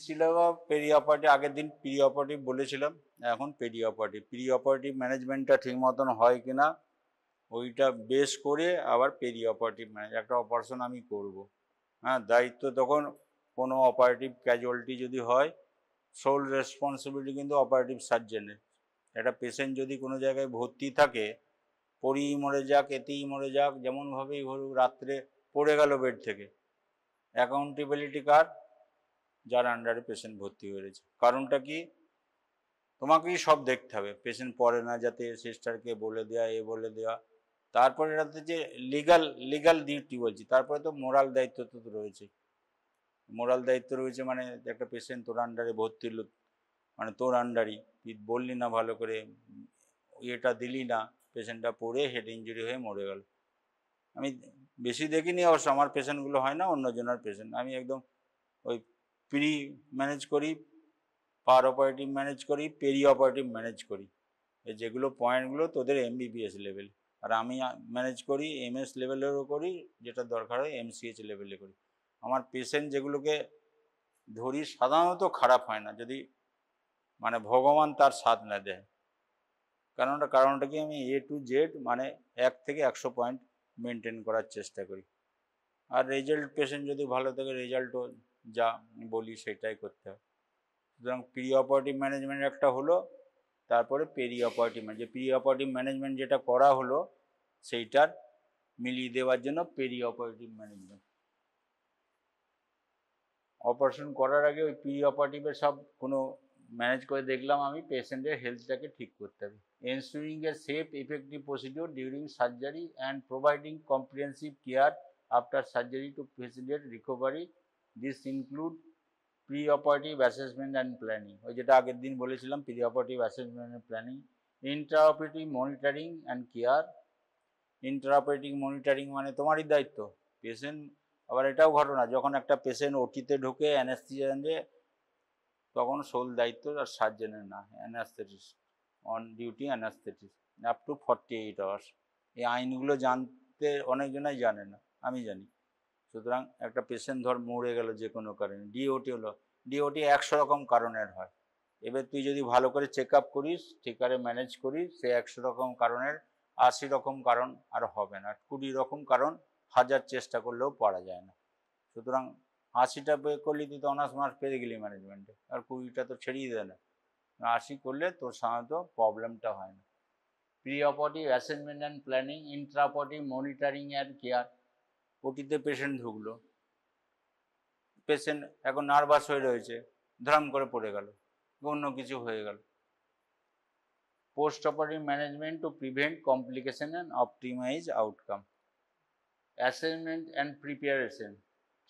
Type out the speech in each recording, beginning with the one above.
ছিল peri operative, আগের দিন প্রি অপারেটিভ বলেছিলাম, এখন পেরি অপারেটিভ। প্রি অপারেটিভ ম্যানেজমেন্টটা ঠিক মতন হয় কিনা ওইটা বেশ করে আবার পেরি অপারেটিভ একটা অপারেশন আমি করব। হ্যাঁ, দায়িত্ব তখন কোনো অপারেটিভ ক্যাজুয়ালিটি যদি হয়, সোল রেসপন্সিবিলিটি কিন্তু অপারেটিভ সার্জেনের। একটা পেশেন্ট যদি কোনো জায়গায় ভর্তি থাকে, পড়েই মরে যাক, এতেই মরে যাক, যেমনভাবেই ধরুক রাত্রে পড়ে গেল বেড থেকে, অ্যাকাউন্টেবিলিটি কার? যার আন্ডারে পেশেন্ট ভর্তি হয়েছে। কারণটা কি? তোমাকেই সব দেখতে হবে, পেশেন্ট পড়ে না যাতে সিস্টারকে বলে দেওয়া, বলে দেওয়া। তারপরে এটাতে যে লিগাল ডিউটি বলছি, তারপরে তো মোরাল দায়িত্ব তো রয়েছে। মোরাল দায়িত্ব রয়েছে মানে একটা পেশেন্ট তোর আন্ডারে ভর্তি হলো, মানে তোর আন্ডারই, তুই বললি না ভালো করে, এটা দিলি না, পেশেন্টটা পড়ে হেড ইঞ্জুরি হয়ে মরে গেল। আমি বেশি দেখিনি অবশ্য, আমার পেশেন্টগুলো হয় না, অন্যজনের পেশেন্ট। আমি একদম ওই প্রি ম্যানেজ করি, পার অপারেটিভ ম্যানেজ করি, পেরি অপারেটিভ ম্যানেজ করি, এই যেগুলো পয়েন্টগুলো তোদের এমবিবিএস লেভেল। আর আমি ম্যানেজ করি এমএস লেভেলেরও করি, যেটা দরকার হয় এমসিএইচ লেভেলে করি। আমার পেশেন্ট যেগুলোকে ধরি সাধারণত খারাপ হয় না, যদি মানে ভগবান তার সাথ না দেয়। কারণটা কি, আমি A to Z মানে 1 থেকে 100 পয়েন্ট মেনটেন করার চেষ্টা করি। আর রেজাল্ট, পেশেন্ট যদি ভালো থাকে রেজাল্টও যা বলি সেটাই করতে হয়। সুতরাং প্রি অপারেটিভ ম্যানেজমেন্ট একটা হলো, তারপরে পেরি অপারেটিভ যে প্রি অপারেটিভ ম্যানেজমেন্ট যেটা করা হলো সেইটার মিলিয়ে দেওয়ার জন্য পেরি অপারেটিভ ম্যানেজমেন্ট। অপারেশন করার আগে ওই প্রি অপারেটিভের সব কোনো ম্যানেজ করে দেখলাম আমি, পেশেন্টের হেলথটাকে ঠিক করতে হবে। Ensuring a safe effective procedure during surgery and providing comprehensive care after surgery to facilitate recovery. This include pre operative assessment and planning, ওই যেটা আগের দিন বলেছিলাম, pre operative assessment and planning. Intraoperative monitoring and care. Intraoperative monitoring মানে তোমারই দায়িত্ব। Patient আবার এটাও ঘটনা, যখন একটা পেশেন্ট ওটিতে ঢোকে অ্যানেস্থেসিয়ানে, তখন সোল দায়িত্ব আর সার্জেনের না, anaesthetist on duty anaesthetist up to 48 hours. এই আইনগুলো জানতে অনেকজনাই জানে না, আমি জানি। সুতরাং একটা পেশেন্ট ধর মরে গেল যে কোনো কারণে, ডিওটি হলো, ডিওটি 100 রকম কারণের হয়। এবার তুই যদি ভালো করে চেক আপ করিস, ঠিক করে ম্যানেজ করিস, সে 100 রকম কারণের 80 রকম কারণ আর হবে না, 20 রকম কারণ হাজার চেষ্টা করলেও পারা যায় না। সুতরাং 80টা পে করলি তুই তো অনার্স মার্কস পেয়ে গেলি ম্যানেজমেন্টে, আর 20টা তো ছেড়েই দেয় না। 80 করলে তোর সাধারণত প্রবলেমটা হয় না। Pre operative assessment and planning, intraoperative monitoring and care. ওটিতে পেশেন্ট ঢুকলো, পেশেন্ট এখন নার্ভাস হয়ে রয়েছে, ধরাম করে পড়ে গেল, অন্য কিছু হয়ে গেল। Post operative management to prevent complication and optimize outcome. Assessment and preparation,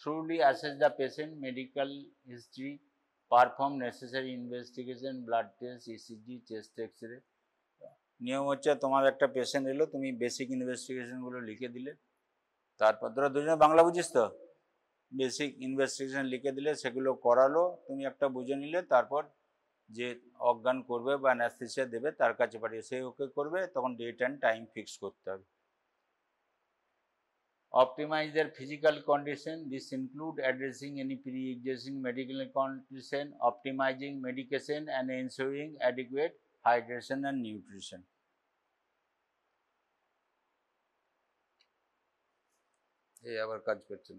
thoroughly assess the patient medical history, perform necessary investigation, blood test, ECG, chest x-ray। নিয়ম হচ্ছে, তোমার একটা পেশেন্ট এলো, তুমি বেসিক ইনভেস্টিগেশনগুলো লিখে দিলে, তারপর ধরো দুজনে বাংলা বুঝিস তো, বেসিক ইনভেস্টিগেশন লিখে দিলে, সেগুলো করালো, তুমি একটা বুঝে নিলে, তারপর যে অজ্ঞান করবে বা অ্যানেস্থেসিয়া দেবে তার কাছে পাঠিয়ে সে ওকে করবে, তখন ডেট অ্যান্ড টাইম ফিক্স করতে হবে। Optimize their physical condition. This include addressing any pre-existing medical condition, optimizing medication and ensuring adequate hydration and nutrition. এই আবার কাজ করছে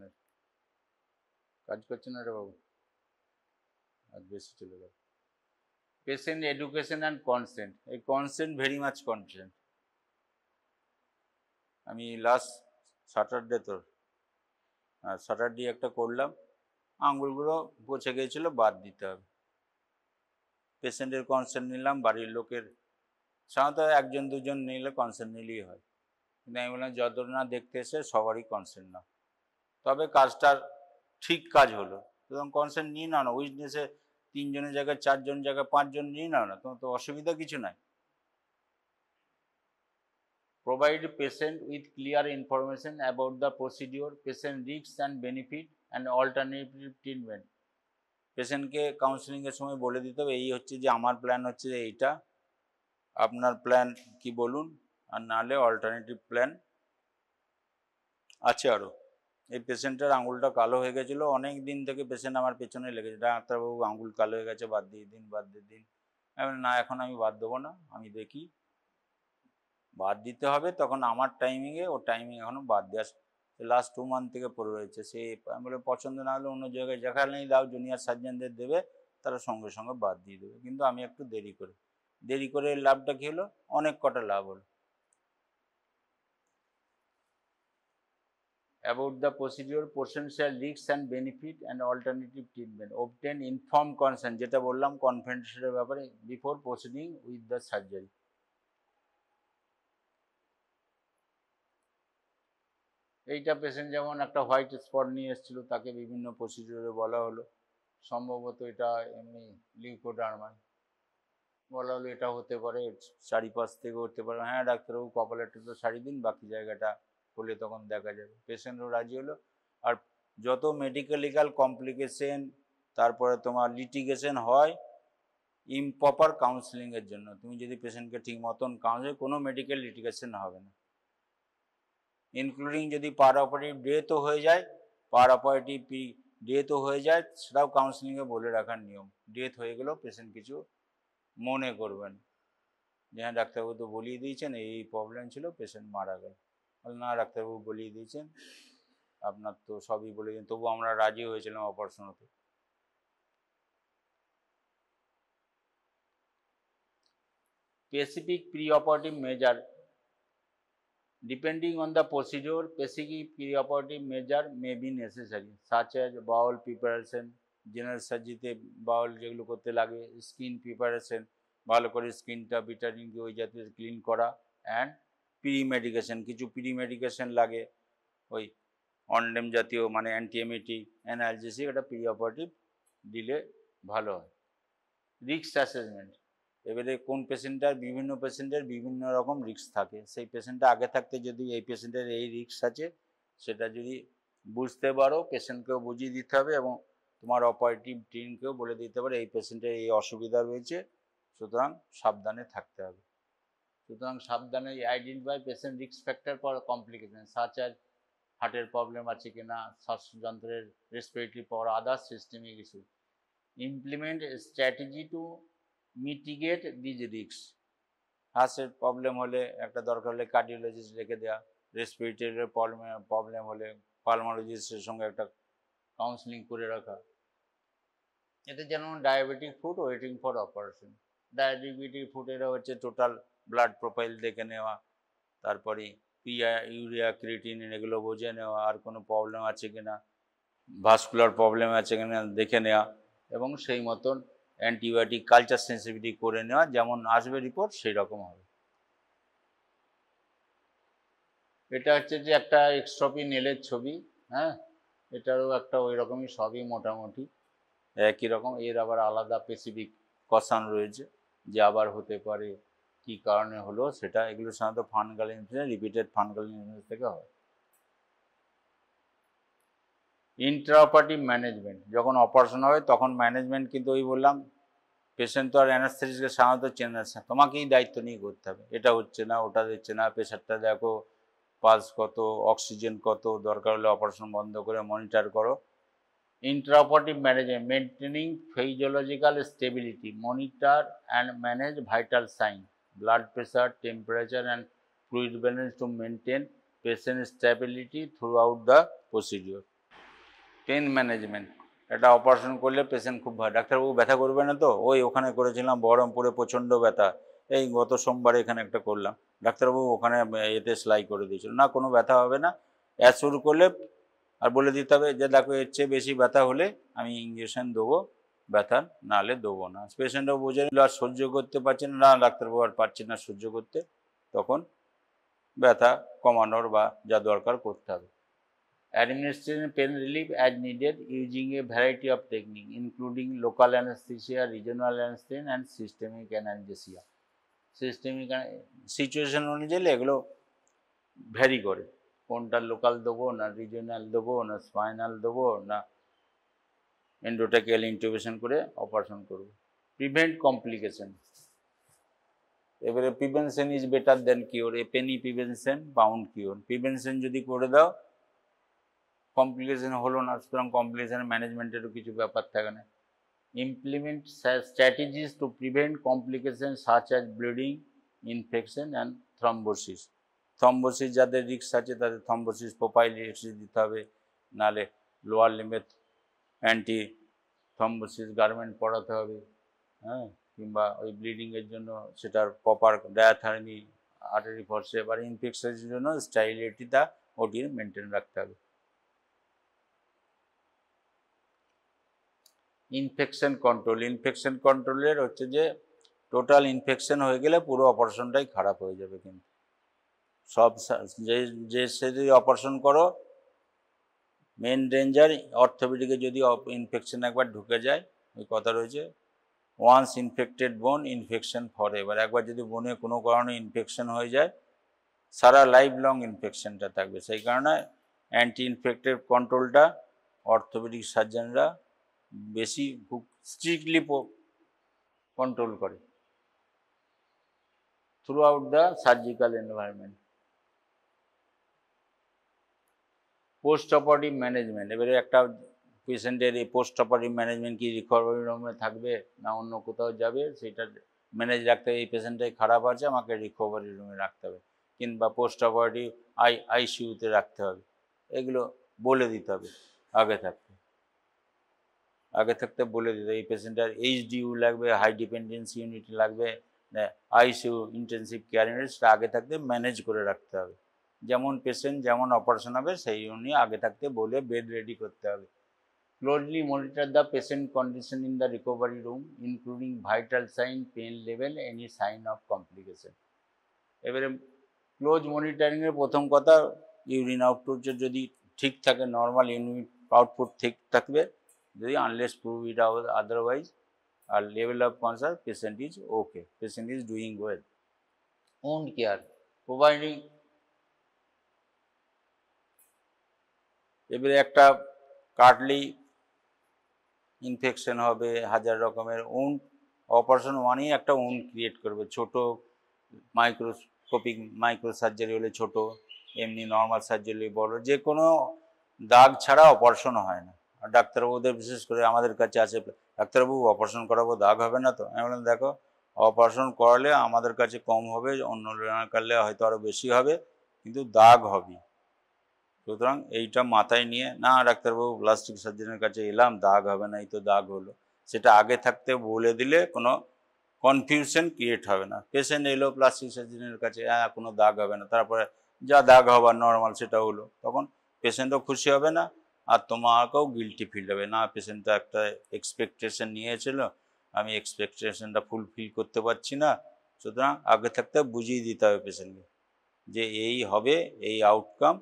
না রে বাবু, আজ বেশি চলে গেল। পেশেন্ট এডুকেশন অ্যান্ড কনসেন্ট, এই কনসেন্ট ভেরি মাচ কনসেন্ট। আমি লাস্ট স্যাটারডে স্যাটারডে একটা করলাম, আঙুলগুলো পচে গিয়েছিলো, বাদ দিতে হবে। পেশেন্টের কনসেন্ট নিলাম, বাড়ির লোকের, সাধারণত 1জন 2জন নিলে কনসেন্ট নিলেই হয়, কিন্তু আমি বললাম যত না দেখতে এসে সবারই কনসেন্ট নাও, তবে কাজটার ঠিক কাজ হলো। সুতরাং কনসেন্ট নিয়ে নাও না, উইটনেসে 3 জনের জায়গায় 4 জন জায়গায় 5 জন নিয়ে নাও না, তোমার তো অসুবিধা কিছু নাই। Provide patient with clear information about the procedure, patient risks and benefit and alternative treatment. পেশেন্টকে কাউন্সিলিংয়ের সময় বলে দিতে হবে, এই হচ্ছে যে আমার প্ল্যান হচ্ছে যে এইটা, আপনার প্ল্যান কি বলুন, আর নাহলে অল্টারনেটিভ প্ল্যান আছে আরও। এই পেশেন্টের আঙুলটা কালো হয়ে গেছিলো, অনেক দিন থেকে পেশেন্ট আমার পেছনে লেগেছে, ডাক্তারবাবু আঙুল কালো হয়ে গেছে, বাদ দিয়ে দিন, বাদ দিয়ে দিন। আমি না, এখন আমি বাদ দেবো না, আমি দেখি বাদ দিতে হবে, তখন আমার টাইমিংয়ে, ও টাইমিং এখনো বাদ দেওয়া লাস্ট 2 মান্থ থেকে পড়ে রয়েছে। সে আমি বলে পছন্দ না হলে অন্য জায়গায় যেখানেই দাও, জুনিয়র সার্জনদের দেবে, তারা সঙ্গে সঙ্গে বাদ দিয়ে দেবে। কিন্তু আমি একটু দেরি করে লাভটা কী হলো, অনেক কটা লাভ হলো। About the procedure, potential risks and benefit and alternative treatment. Obtain informed consent, যেটা বললাম কনফিডেন্সিয়ালের ব্যাপারে, before proceeding with the surgery. এইটা পেশেন্ট যেমন একটা হোয়াইট স্পট নিয়ে এসেছিল, তাকে বিভিন্ন প্রসিডিওরে বলা হলো, সম্ভবত এটা এমনি লিউকোডার্মায়, বলা হলো এটা হতে পারে, চারিপাশ থেকে হতে পারে। হ্যাঁ ডাক্তারবাবু, কপালেরটা তো সারি দিন, বাকি জায়গাটা হলে তখন দেখা যাবে। পেশেন্টও রাজি হলো। আর যত মেডিকেল লিগাল কমপ্লিকেশন, তারপরে তোমার লিটিগেশন হয় ইমপ্রপার কাউন্সিলিংয়ের জন্য, তুমি যদি পেশেন্টকে ঠিক মতন কাউন্সিল, কোনো মেডিকেল লিটিগেশন হবে না। ইনক্লুডিং যদি পার অপারেটিভ ডেথও হয়ে যায়, সেটাও কাউন্সিলিংয়ে বলে রাখার নিয়ম। ডেথ হয়ে গেলেও পেশেন্ট কিছু মনে করবেন যে হ্যাঁ ডাক্তারবাবু তো বলিয়ে দিয়েছেন এই প্রবলেম ছিল, পেশেন্ট মারা গেল। না, ডাক্তারবাবু বলিয়ে দিয়েছেন, আপনার তো সবই বলে দিন, তবু আমরা রাজি হয়েছিলাম অপারেশন হতে। Specific preoperative measure. Depending on the procedure, specific preoperative measure may be necessary, such as bowel preparation, general সার্জারিতে বাউল যেগুলো করতে লাগে, স্কিন প্রিপারেশন, ভালো করে স্কিনটা ভিটামিন দিয়ে ওই জাতীয় ক্লিন করা, অ্যান্ড প্রি মেডিকেশন, কিছু প্রি মেডিকেশন লাগে, ওই অনডেম জাতীয় মানে অ্যান্টিএমিটিক, অ্যানালজেসিক, এটা প্রি অপারেটিভ দিলে ভালো হয়। রিস্ক অ্যাসেসমেন্ট, এবারে কোন পেশেন্টটার, বিভিন্ন পেশেন্টের বিভিন্ন রকম রিস্ক থাকে, সেই পেশেন্টটা আগে থাকতে যদি এই পেশেন্টের এই রিস্ক আছে সেটা যদি বুঝতে পারো, পেশেন্টকেও বুঝিয়ে দিতে হবে এবং তোমার অপারেটিভ টিমকেও বলে দিতে পারে এই পেশেন্টের এই অসুবিধা রয়েছে, সুতরাং সাবধানে থাকতে হবে। সুতরাং সাবধানে identify patient risk factor for complication, such as হার্টের প্রবলেম আছে কিনা, শ্বাসযন্ত্রের respiratory power, other systemic issue. Implement strategy to mitigate these risk. হার্টের প্রবলেম হলে একটা দরকার হলে কার্ডিওলজিস্ট রেখে দেওয়া, রেসপিরেটরির প্রবলেম হলে পালমোলজিস্টের সঙ্গে একটা কাউন্সিলিং করে রাখা। এতে যেমন diabetic food waiting for operation, diabetic ফুডেরা হচ্ছে টোটাল ব্লাড প্রোফাইল দেখে নেওয়া, তারপরে ইউরিয়া ক্রিয়েটিনিন এগুলো বুঝে নেওয়া, আর কোনো প্রবলেম আছে কিনা, ভাস্কুলার প্রবলেম আছে কিনা দেখে নেওয়া, এবং সেই মতন অ্যান্টিবায়োটিক কালচার সেন্সিটিভিটি করে নেওয়া, যেমন আসবে রিপোর্ট সেই রকম হবে। এটা হচ্ছে যে একটা এক্সট্রপি নেলের ছবি, হ্যাঁ, এটারও একটা ওই রকমই, সবই মোটামুটি একই রকম। এর আবার আলাদা স্পেসিফিক কশন রয়েছে যে আবার হতে পারে কি কারণে হলো সেটা, এগুলো সাধারণত ফানগাল ইনফেকশন, রিপিটেড ফানগাল ইনফেকশন থেকে হয়। ইন্ট্রাঅপারেটিভ ম্যানেজমেন্ট, যখন অপারেশন হয় তখন ম্যানেজমেন্ট কিন্তু ওই বললাম, পেশেন্ট তো আর অ্যানাস্থেটিস্টকে সাধারণত চেনে না, তোমাকেই দায়িত্ব নিয়ে করতে হবে, এটা হচ্ছে না, ওটা দিচ্ছে না, প্রেশারটা দেখো, পালস কত, অক্সিজেন কত, দরকার হলে অপারেশন বন্ধ করে মনিটর করো। Intraoperative management, maintaining physiological stability, monitor and manage vital signs, blood pressure, temperature and fluid balance to maintain patient stability throughout the procedure. Pain management, একটা অপারেশন করলে পেশেন্ট খুব ভয়, ডাক্তারবাবু ব্যথা করবে না তো, ওই ওখানে করেছিলাম বহরমপুরে প্রচণ্ড ব্যথা, এই গত সোমবারে এখানে একটা করলাম, ডাক্তারবাবু ওখানে এতে সেলাই করে দিয়েছিল, না কোনো ব্যথা হবে না, শুরু করলে আর বলে দিতে হবে যে দেখো এর চেয়ে বেশি ব্যথা হলে আমি ইঞ্জেকশন দেবো, ব্যথা নাহলে দেবো না। পেশেন্টও বুঝে নিল আর সহ্য করতে পারছে না, ডাক্তারবাবু আর পারছে না সহ্য করতে, তখন ব্যথা কমানোর বা যা দরকার করতে হবে। Administration pain relief as needed using a variety of techniques including local anesthesia, regional anesthesia and systemic analgesia. Systemic situation অনুযায়ী এগুলো ভ্যারি করে, কোনটা লোকাল দেবো না রিজিওনাল দেবো না স্পাইনাল দেবো না এন্ডোটেকিয়াল ইন্টিউবেশন করে অপারেশন করব। প্রিভেন্ট কমপ্লিকেশন, এবারে prevention is better then cure, A Penney prevention pound cure. Prevention যদি করে দাও কমপ্লিকেশন হলো না, সুতরাং কমপ্লিকেশনের ম্যানেজমেন্টেরও কিছু ব্যাপার থাকে না। Implement strategies two prevent complication such as bleeding, infection and thrombosis. Thrombosis যাদের রিস্ক আছে তাদের থ্রম্বোসিস প্রোফাইলাইসিস দিতে হবে, নাহলে লোয়ার লিম্বের অ্যান্টি থ্রম্বোসিস গার্মেন্ট পরাতে হবে, হ্যাঁ, কিংবা ওই ব্লিডিংয়ের জন্য সেটার প্রপার ডায়াথার্মি আর্টারি ফর্সেপ, আর ইনফেকশনের জন্য স্টাইলিটিটা ওটির মেনটেন রাখতে হবে। ইনফেকশন কন্ট্রোল, ইনফেকশন কন্ট্রোলের হচ্ছে যে টোটাল ইনফেকশন হয়ে গেলে পুরো অপারেশনটাই খারাপ হয়ে যাবে। কিন্তু সব যে যদি অপারেশন করো, মেন ডেঞ্জার অর্থোপেডিকে যদি ইনফেকশন একবার ঢুকে যায়, ওই কথা রয়েছে ওয়ান্স ইনফেক্টেড বোন ইনফেকশন ফর এভার। একবার যদি বোনে কোনো কারণে ইনফেকশন হয়ে যায় সারা লাইফ লং ইনফেকশনটা থাকবে। সেই কারণে অ্যান্টি ইনফেক্টিভ কন্ট্রোলটা অর্থোপেডিক সার্জনরা বেশি খুব স্ট্রিক্টলি কন্ট্রোল করে through out the surgical environment. Post operative management, এবারে একটা পেশেন্টের এই পোস্ট অপারেটিভ ম্যানেজমেন্ট কি রিকভারি রুমে থাকবে না অন্য কোথাও যাবে, সেটা ম্যানেজ রাখতে হবে। এই পেশেন্টটাই খারাপ আছে, আমাকে রিকভারি রুমে রাখতে হবে, কিংবা পোস্ট অপারেটিভ আইসিইউতে রাখতে হবে, এগুলো বলে দিতে হবে আগে থাকতে বলে দিতে হবে। এই পেশেন্টের এইচডিইউ লাগবে, হাই ডিপেন্ডেন্সি ইউনিট লাগবে, আইসিইউ ইন্টেন্সিভ কেয়ার ইউনিট, সেটা আগে থাকতে ম্যানেজ করে রাখতে হবে। যেমন পেশেন্ট যেমন অপারেশন হবে সেই নিয়ে আগে থাকতে বলে বেড রেডি করতে হবে। Closely monitor the patient condition in the recovery room including vital sign, pain level, any sign of complication. এবারে ক্লোজ মনিটরিংয়ের প্রথম কথা, ইউরিন আউটপুট যদি ঠিক থাকে, নর্মাল ইউরিন আউটপুট ঠিক থাকবে, যদি আনলেস প্রুভ ইট আদারওয়াইজ, আর level of concern patient is okay, patient is doing well. wound care, providing, এবারে একটা কাটলি ইনফেকশন হবে, হাজার রকমের উন্ড, অপারেশন ওয়ানই একটা উন্ড ক্রিয়েট করবে। ছোট মাইক্রোস্কোপিক মাইক্রো সার্জারি হলে ছোট, এমনি নর্মাল সার্জারি বড়, যে কোনো দাগ ছাড়া অপারেশন হয় না। আর ডাক্তারবাবুদের বিশেষ করে আমাদের কাছে আছে, ডাক্তারবাবু অপারেশন করাবো, দাগ হবে না তো? আমি বললাম দেখো, অপারেশন করালে আমাদের কাছে কম হবে, অন্য করলে হয়তো আরও বেশি হবে, কিন্তু দাগ হবে। সুতরাং এইটা মাথায় নিয়ে, না ডাক্তারবাবু প্লাস্টিক সার্জনের কাছে এলাম, দাগ হবে না, এই তো দাগ হলো, সেটা আগে থাকতে বলে দিলে কোনো কনফিউশন ক্রিয়েট হবে না। পেশেন্ট এলো প্লাস্টিক সার্জনের কাছে, কোনো দাগ হবে না, তারপরে যা দাগ হবার নর্মাল সেটা হলো, তখন পেশেন্টও খুশি হবে না, আর তোমাকেও গিল্টি ফিল হবে না, পেশেন্টটা একটা এক্সপেকটেশন নিয়েছিল, আমি এক্সপেকটেশনটা ফুলফিল করতে পারছি না। সুতরাং আগে থাকতে বুঝিয়ে দিতে হবে পেশেন্টকে যে এই হবে, এই আউটকাম,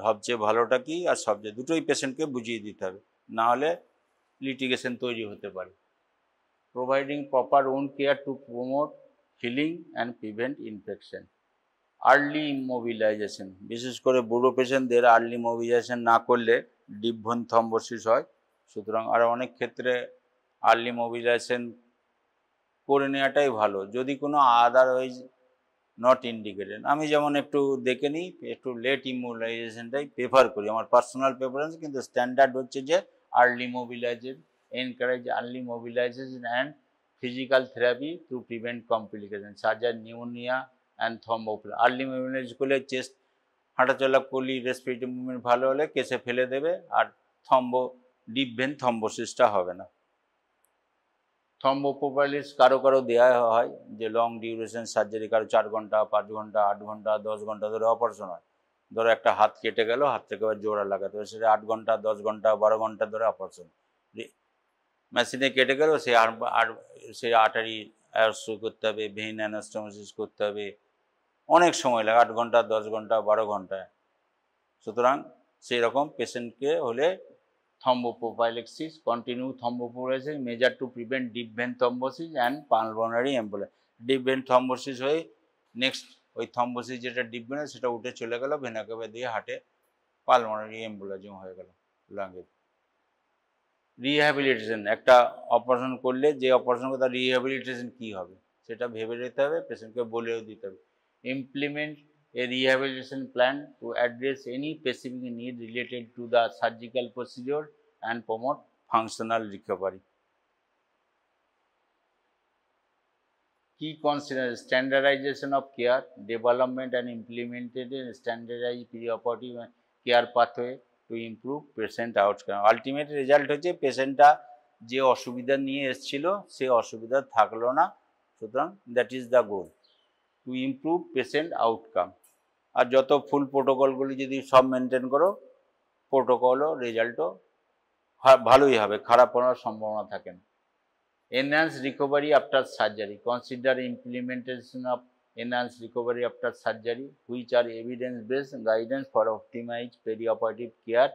সবচেয়ে ভালোটা কি, আর সবচেয়ে দুটোই পেশেন্টকে বুঝিয়ে দিতে হবে, না হলে লিটিগেশন তৈরি হতে পারে। Providing proper wound care to promote healing and prevent infection. Early immobilisation, বিশেষ করে বুড়ো পেশেন্টদের আর্লি মোবিলাইজেশন না করলে ডিপ ভেন থ্রম্বোসিস হয়। সুতরাং আর অনেক ক্ষেত্রে আর্লি মোবিলাইজেশন করে নেওয়াটাই ভালো, যদি কোনো আদারওয়াইজ নট ইন্ডিকেটেড। আমি যেমন একটু দেখে নিই, একটু লেট ইমোবিলাইজেশনটাই প্রেফার করি, আমার পার্সোনাল প্রেফারেন্স, কিন্তু স্ট্যান্ডার্ড হচ্ছে যে early mobilization, encourage early mobilization and physical therapy to prevent complication such as pneumonia and thrombophil. Early mobilize করলে চেস্ট হাঁটাচলা করলে রেসপিরেটরি মুভমেন্ট ভালো হলে কেসে ফেলে দেবে, আর ডিপ ভেন থ্রম্বোসিসটা হবে না। থ্রম্বোপ্রোফাইলিস কারো কারো দেওয়া হয়, যে লং ডিউরেশন সার্জারি, কারো 4 ঘন্টা, 5 ঘন্টা, 8 ঘন্টা, 10 ঘন্টা ধরে অপারেশন হয়। ধরো একটা হাত কেটে গেল, হাত থেকে আবার জোড়া লাগাতে হবে, সেটা 8 ঘন্টা, 10 ঘন্টা, 12 ঘন্টা ধরে অপারেশন। মেশিনে কেটে গেল, সেই আর্টারি অ্যারস্ট্রো করতে হবে, ভেইন অ্যানাস্টোমোসিস করতে হবে, অনেক সময় লাগে, 8 ঘন্টা, 10 ঘন্টা, 12 ঘন্টায়। সুতরাং সেই রকম পেশেন্টকে হলে thromboprophylaxis, continue thromboprophylaxis measure to prevent deep vein thrombosis and pulmonary embolism. Deep vein thrombosis হয়ে নেক্সট ওই থ্রম্বোসিস যেটা ডিপ ভেনে সেটা উঠে চলে গেল, ভেনা কেভা দিয়ে হার্টে পালমোনারি এম্বোলিজম হয়ে গেল লাঙ্গে। রিহ্যাবিলিটেশন, একটা অপারেশন করলে যে অপারেশন রিহ্যাবিলিটেশন কী হবে সেটা ভেবে নিতে হবে, পেশেন্টকে বলেও দিতে হবে। Implement a rehabilitation plan to address any specific need related to the surgical procedure and promote functional recovery. Key considerations: standardization of care, development and implemented a standardized perioperative care pathway to improve patient outcome. Ultimate result হচ্ছে পেশেন্টটা যে অসুবিধা নিয়ে এসেছিল সে অসুবিধা থাকলো না, সুতরাং that is the goal, to improve patient outcome. আর যত ফুল প্রোটোকলগুলি যদি সব মেনটেন করো, প্রোটোকলও রেজাল্টও ভালোই হবে, খারাপ হওয়ার সম্ভাবনা থাকে না। Enhanced recovery after surgery. Consider implementation of enhanced recovery after surgery, which are evidence-based guidance for optimized perioperative care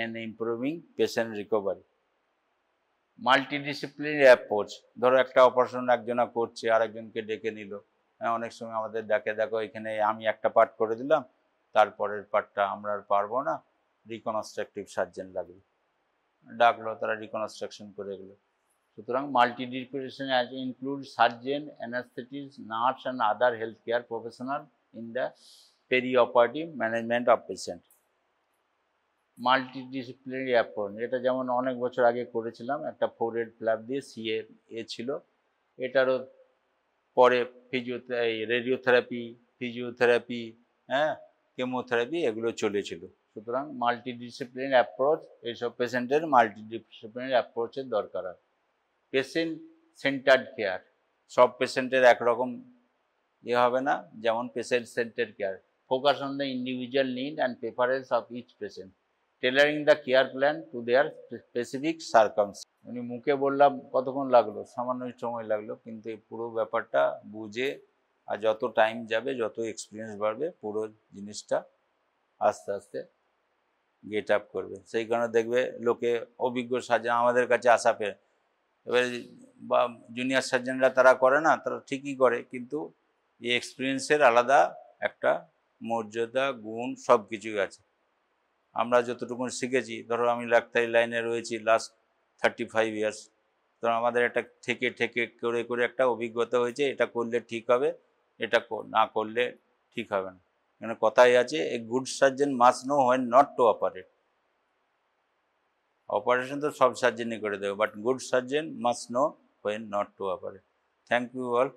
and improving patient recovery. Multidisciplinary approach. ধরো একটা অপারেশন একজনা করছে, আরেকজনকে ডেকে নিল। হ্যাঁ, অনেক সময় আমাদের দেখো এখানে আমি একটা পার্ট করে দিলাম, তারপরের পার্টটা আমরা আর পারবো না, রিকনস্ট্রাকটিভ সার্জন লাগবে, ডাকলো, তারা রিকনস্ট্রাকশন করে গেলো। সুতরাং multidisciplinary include surgeon, anesthetist, nurse and other healthcare professional in the perioperative management of patient. Multidisciplinary approach, এটা যেমন অনেক বছর আগে করেছিলাম, একটা ফোরহেড ফ্ল্যাপ দিয়ে সিএ ছিল, এটারও পরে রেডিওথেরাপি, ফিজিওথেরাপি, হ্যাঁ, কেমোথেরাপি এগুলো চলেছিল। সুতরাং মাল্টিডিসিপ্লিনারি অ্যাপ্রোচ, এইসব পেশেন্টের মাল্টিডিসিপ্লিনারি অ্যাপ্রোচের দরকার হয়। পেশেন্ট সেন্টার্ড কেয়ার, সব পেশেন্টের একরকম হবে না, যেমন patient centred care, focus on the individual need and preference of each patient, tailoring the care plan to their specific circumstance. উনি মুখে বললাম, কতক্ষণ লাগলো, সামান্য সময় লাগলো, কিন্তু এই পুরো ব্যাপারটা বুঝে আর যত টাইম যাবে, যত এক্সপিরিয়েন্স বাড়বে, পুরো জিনিসটা আস্তে আস্তে গেট আপ করবে। সেই কারণে দেখবে লোকে অভিজ্ঞ সার্জন আমাদের কাছে আসা পেয়ে, এবারে বা জুনিয়র সার্জনরা তারা করে না, তারা ঠিকই করে, কিন্তু এই এক্সপিরিয়েন্সের আলাদা একটা মর্যাদা, গুণ সব কিছুই আছে। আমরা যতটুকু শিখেছি, ধরো আমি ডাক্তারি লাইনে রয়েছি লাস্ট 35 ইয়ার্স, তো আমাদের একটা থেকে করে একটা অভিজ্ঞতা হয়েছে, এটা করলে ঠিক হবে, এটা না করলে ঠিক হবে না। এখানে কথাই আছে, a good surgeon must know when not to operate. Operation তো সব সার্জনই করে দেবে, but good surgeon must know when not to operate. Thank you all.